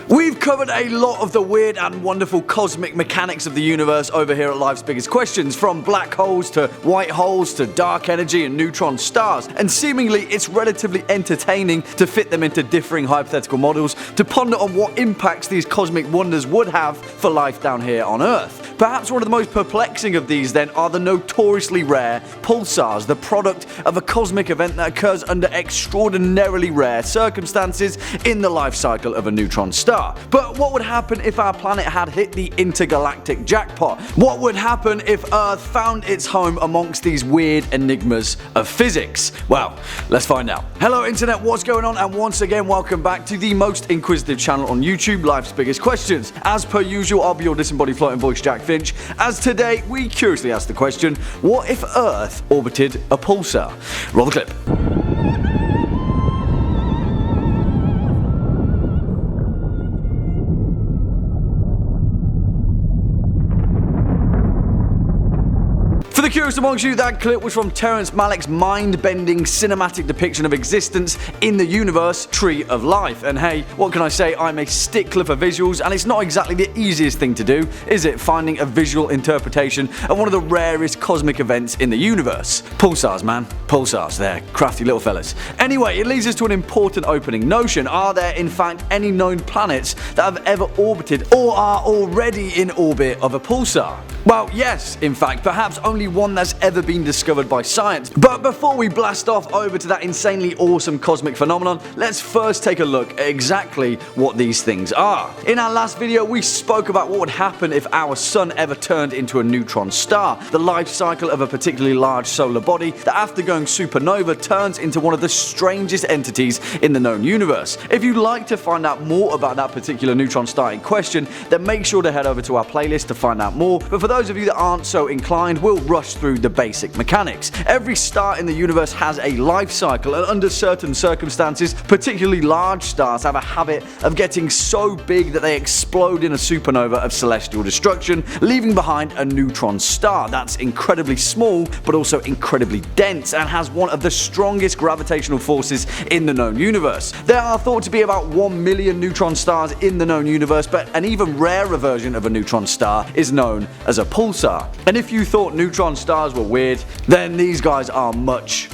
We've covered a lot of the weird and wonderful cosmic mechanics of the universe over here at Life's Biggest Questions, from black holes to white holes to dark energy and neutron stars, and seemingly it's relatively entertaining to fit them into differing hypothetical models to ponder on what impacts these cosmic wonders would have for life down here on Earth. Perhaps one of the most perplexing of these then are the notoriously rare pulsars, the product of a cosmic event that occurs under extraordinarily rare circumstances in the life cycle of a neutron star. But what would happen if our planet had hit the intergalactic jackpot? What would happen if Earth found its home amongst these weird enigmas of physics? Well, let's find out. Hello internet, what's going on? And once again, welcome back to the most inquisitive channel on YouTube, Life's Biggest Questions. As per usual, I'll be your disembodied floating voice, Jack Finch, as today we curiously ask the question, what if Earth orbited a pulsar? Roll the clip. For the curious amongst you, that clip was from Terrence Malick's mind-bending cinematic depiction of existence in the universe, Tree of Life. And hey, what can I say, I'm a stickler for visuals, and it's not exactly the easiest thing to do, is it, finding a visual interpretation of one of the rarest cosmic events in the universe. Pulsars, man. Pulsars, they're crafty little fellas. Anyway, it leads us to an important opening notion. Are there in fact any known planets that have ever orbited or are already in orbit of a pulsar? Well, yes, in fact, perhaps only one that's ever been discovered by science. But before we blast off over to that insanely awesome cosmic phenomenon, let's first take a look at exactly what these things are. In our last video, we spoke about what would happen if our sun ever turned into a neutron star, the life cycle of a particularly large solar body that after going supernova turns into one of the strangest entities in the known universe. If you'd like to find out more about that particular neutron star in question, then make sure to head over to our playlist to find out more. But for those of you that aren't so inclined, we'll rush through the basic mechanics. Every star in the universe has a life cycle, and under certain circumstances, particularly large stars have a habit of getting so big that they explode in a supernova of celestial destruction, leaving behind a neutron star that's incredibly small but also incredibly dense and has one of the strongest gravitational forces in the known universe. There are thought to be about 1 million neutron stars in the known universe, but an even rarer version of a neutron star is known as a pulsar. And if you thought neutron stars were weird, then these guys are much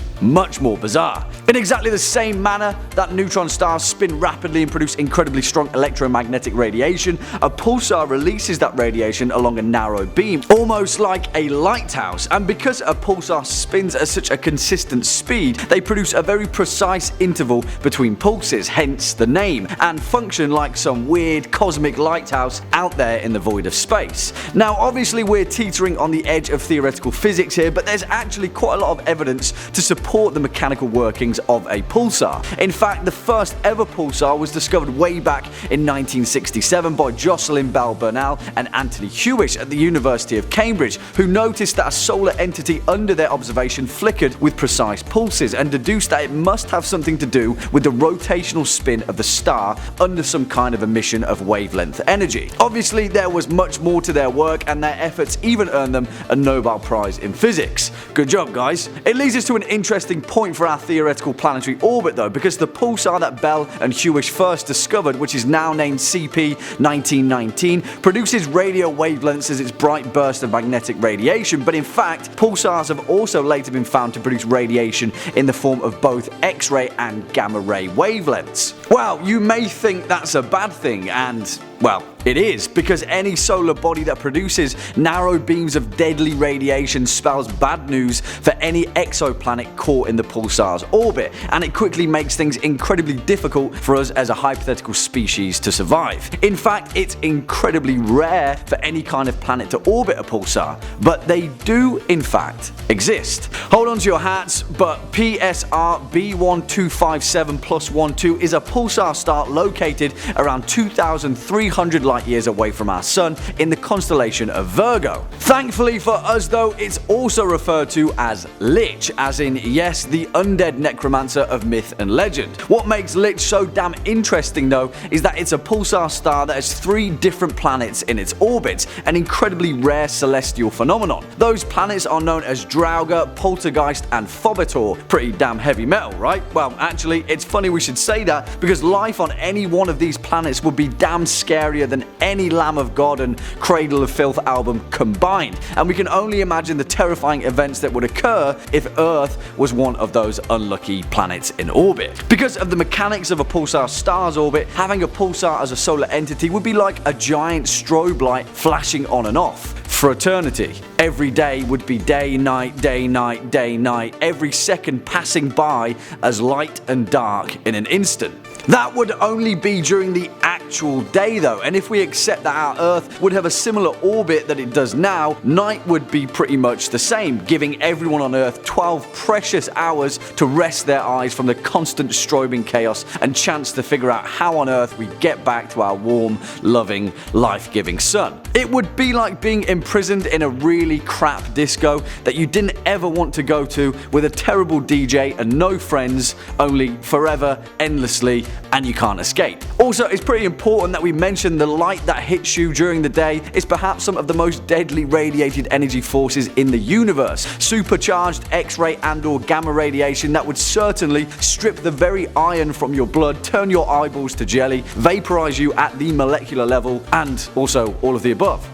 more bizarre. In exactly the same manner that neutron stars spin rapidly and produce incredibly strong electromagnetic radiation, a pulsar releases that radiation along a narrow beam, almost like a lighthouse. And because a pulsar spins at such a consistent speed, they produce a very precise interval between pulses, hence the name, and function like some weird cosmic lighthouse out there in the void of space. Now obviously we're teetering on the edge of theoretical physics here, but there's actually quite a lot of evidence to support the mechanical workings of a pulsar. In fact, the first ever pulsar was discovered way back in 1967 by Jocelyn Bell Burnell and Anthony Hewish at the University of Cambridge, who noticed that a solar entity under their observation flickered with precise pulses and deduced that it must have something to do with the rotational spin of the star under some kind of emission of wavelength energy. Obviously, there was much more to their work, and their efforts even earned them a Nobel Prize in Physics. Good job, guys. It leads us to an interesting point for our theoretical planetary orbit though, because the pulsar that Bell and Hewish first discovered, which is now named CP1919, produces radio wavelengths as its bright burst of magnetic radiation, but in fact pulsars have also later been found to produce radiation in the form of both X-ray and gamma ray wavelengths. Well, you may think that's a bad thing, and well, it is, because any solar body that produces narrow beams of deadly radiation spells bad news for any exoplanet caught in the pulsar's orbit, and it quickly makes things incredibly difficult for us as a hypothetical species to survive. In fact, it's incredibly rare for any kind of planet to orbit a pulsar, but they do in fact exist. Hold on to your hats, but PSR B1257+12 is a pulsar star located around 2,300 light years away from our sun in the constellation of Virgo. Thankfully for us though, it's also referred to as Lich, as in yes, the undead necromancer of myth and legend. What makes Lich so damn interesting though is that it's a pulsar star that has 3 different planets in its orbit, an incredibly rare celestial phenomenon. Those planets are known as Draugr, Poltergeist, poltergeist, and Phobetor. Pretty damn heavy metal, right? Well, actually, it's funny we should say that because life on any one of these planets would be damn scarier than any Lamb of God and Cradle of Filth album combined, and we can only imagine the terrifying events that would occur if Earth was one of those unlucky planets in orbit. Because of the mechanics of a pulsar star's orbit, having a pulsar as a solar entity would be like a giant strobe light flashing on and off for eternity. Every day would be day, night, day, night, day, night, every second passing by as light and dark in an instant. That would only be during the actual day though, and if we accept that our Earth would have a similar orbit that it does now, night would be pretty much the same, giving everyone on Earth 12 precious hours to rest their eyes from the constant strobing chaos and chance to figure out how on Earth we get back to our warm, loving, life-giving sun. It would be like being imprisoned in a really crap disco that you didn't ever want to go to, with a terrible DJ and no friends, only forever, endlessly, and you can't escape. Also, it's pretty important that we mention the light that hits you during the day is perhaps some of the most deadly radiated energy forces in the universe. Supercharged X-ray and or gamma radiation that would certainly strip the very iron from your blood, turn your eyeballs to jelly, vaporize you at the molecular level, and also all of the above.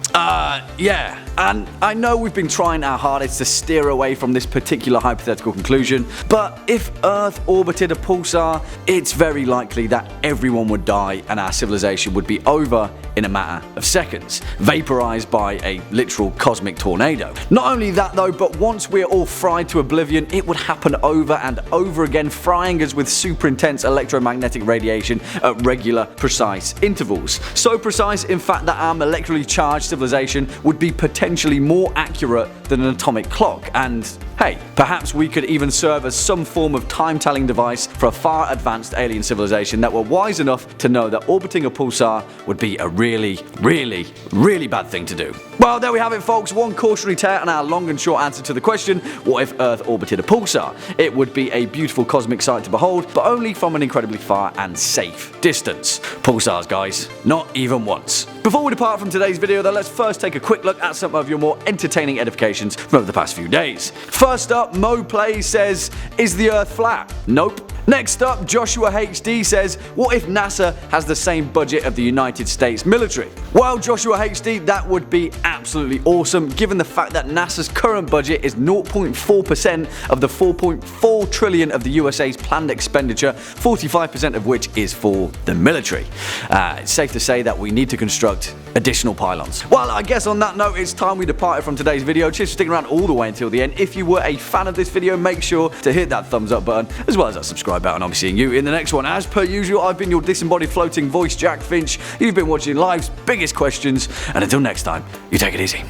Yeah. And I know we've been trying our hardest to steer away from this particular hypothetical conclusion, but if Earth orbited a pulsar, it's very likely that everyone would die and our civilization would be over in a matter of seconds, vaporized by a literal cosmic tornado. Not only that though, but once we're all fried to oblivion, it would happen over and over again, frying us with super intense electromagnetic radiation at regular, precise intervals. So precise, in fact, that our molecularly charged civilization would be potentially more accurate than an atomic clock, and hey, perhaps we could even serve as some form of time-telling device for a far advanced alien civilization that were wise enough to know that orbiting a pulsar would be a really, really, really bad thing to do. Well, there we have it folks, one cautionary tale and our long and short answer to the question, what if Earth orbited a pulsar? It would be a beautiful cosmic sight to behold, but only from an incredibly far and safe distance. Pulsars guys, not even once. Before we depart from today's video though, let's first take a quick look at some of your more entertaining edifications from over the past few days. First up, Mo Play says, is the Earth flat? Nope. Next up, Joshua HD says, what if NASA has the same budget of the United States military? Well, Joshua HD, that would be absolutely awesome given the fact that NASA's current budget is 0.4% of the 4.4 trillion of the USA's planned expenditure, 45% of which is for the military. It's safe to say that we need to construct additional pylons. Well, I guess on that note, it's time we departed from today's video. Cheers for sticking around all the way until the end. If you were a fan of this video, make sure to hit that thumbs up button as well as that subscribe button. I'll be seeing you in the next one. As per usual, I've been your disembodied floating voice, Jack Finch. You've been watching Life's Biggest Questions, and until next time, you take it easy.